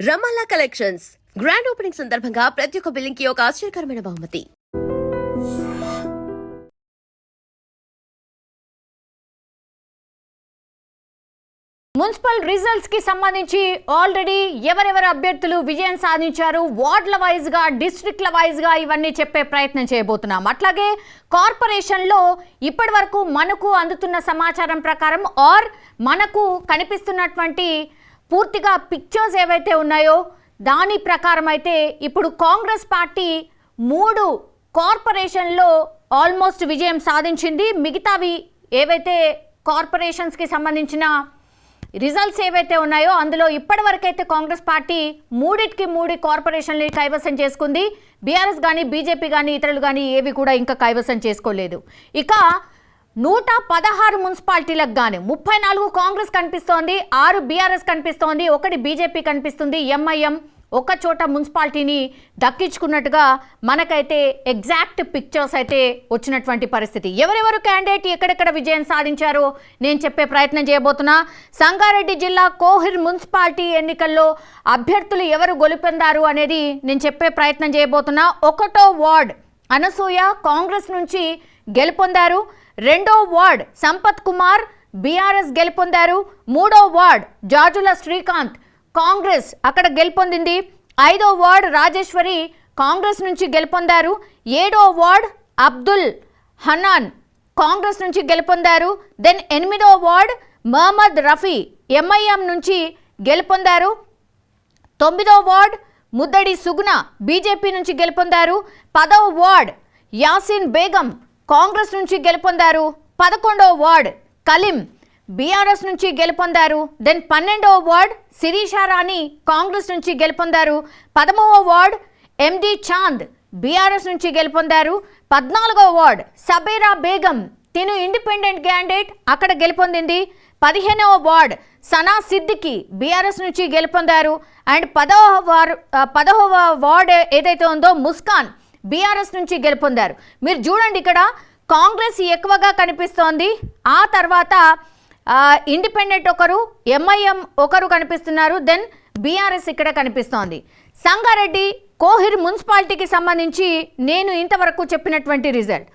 రమాలా collections grand opening సందర్భంగా ప్రతి ఒక్క బిల్లింగ్ కి ఒక ఆశ్చర్యకరమైన బహుమతి. మున్సిపల్ రిజల్ట్స్ కి సంబంధించి ఆల్రెడీ ఎవరెవరు అభ్యర్థులు విజయం సాధించారు, వార్డుల వైజ్ గా, డిస్ట్రిక్ట్ల వైజ్ గా ఇవన్నీ చెప్పే ప్రయత్నం చేయబోతున్నాం. అట్లాగే కార్పొరేషన్ లో ఇప్పటి వరకు మనకు అందుతున్న సమాచారం ప్రకారం మనకు కనిపిస్తున్నటువంటి పూర్తిగా పిక్చర్స్ ఏవైతే ఉన్నాయో దాని ప్రకారం అయితే ఇప్పుడు కాంగ్రెస్ పార్టీ 3 కార్పొరేషన్లో ఆల్మోస్ట్ విజయం సాధించింది. మిగతావి ఏవైతే కార్పొరేషన్స్కి సంబంధించిన రిజల్ట్స్ ఏవైతే ఉన్నాయో అందులో ఇప్పటివరకైతే కాంగ్రెస్ పార్టీ 3 కార్పొరేషన్లు కైవసం చేసుకుంది. బీఆర్ఎస్ కానీ, బీజేపీ కానీ, ఇతరులు కానీ ఏవి కూడా ఇంకా కైవసం చేసుకోలేదు. ఇక 116 మున్సిపాలిటీలకు గాను 34 కాంగ్రెస్ కనిపిస్తోంది, 6 బీఆర్ఎస్ కనిపిస్తోంది, 1 బీజేపీ కనిపిస్తుంది. ఎంఐఎం ఒక చోట మున్సిపాలిటీని దక్కించుకున్నట్టుగా మనకైతే ఎగ్జాక్ట్ పిక్చర్స్ అయితే వచ్చినటువంటి పరిస్థితి. ఎవరెవరు క్యాండిడేట్ ఎక్కడెక్కడ విజయం సాధించారో నేను చెప్పే ప్రయత్నం చేయబోతున్నా. సంగారెడ్డి జిల్లా కోహిర్ మున్సిపాలిటీ ఎన్నికల్లో అభ్యర్థులు ఎవరు గెలుపొందారు అనేది నేను చెప్పే ప్రయత్నం చేయబోతున్నా. 1వ వార్డ్ అనసూయ కాంగ్రెస్ నుంచి గెలుపొందారు. 2వ వార్డ్ సంపత్ కుమార్ బీఆర్ఎస్ గెలుపొందారు. 3వ వార్డ్ జాజుల శ్రీకాంత్ కాంగ్రెస్ అక్కడ గెలుపొందింది. 5వ వార్డ్ రాజేశ్వరి కాంగ్రెస్ నుంచి గెలుపొందారు. 7వ వార్డ్ అబ్దుల్ హనాన్ కాంగ్రెస్ నుంచి గెలుపొందారు. దెన్ 8వ వార్డ్ మహమ్మద్ రఫీ ఎంఐఎం నుంచి గెలుపొందారు. 9వ వార్డ్ ముద్దడి సుగుణ బీజేపీ నుంచి గెలుపొందారు. 10వ వార్డ్ యాసిన్ బేగం కాంగ్రెస్ నుంచి గెలుపొందారు. 11వ వార్డ్ కలీం బీఆర్ఎస్ నుంచి గెలుపొందారు. దెన్ 12వ వార్డ్ శిరీషా రాణి కాంగ్రెస్ నుంచి గెలుపొందారు. 13వ వార్డ్ ఎండి చాంద్ బీఆర్ఎస్ నుంచి గెలుపొందారు. 14వ వార్డ్ సబీరా బేగం తిను ఇండిపెండెంట్ క్యాండిడేట్ అక్కడ గెలుపొందింది. 15వ వార్డ్ సనా సిద్దికి బీఆర్ఎస్ నుంచి గెలుపొందారు. అండ్ 10వ వార్డ్ ఏదైతే ఉందో ముస్కాన్ బీఆర్ఎస్ నుంచి గెలుపొందారు. మీరు చూడండి ఇక్కడ కాంగ్రెస్ ఎక్కువగా కనిపిస్తోంది. ఆ తర్వాత ఇండిపెండెంట్ ఒకరు, ఎంఐఎం ఒకరు కనిపిస్తున్నారు. దెన్ బీఆర్ఎస్ ఇక్కడ కనిపిస్తోంది. సంగారెడ్డి కోహిర్ మున్సిపాలిటీకి సంబంధించి నేను ఇంతవరకు చెప్పినటువంటి రిజల్ట్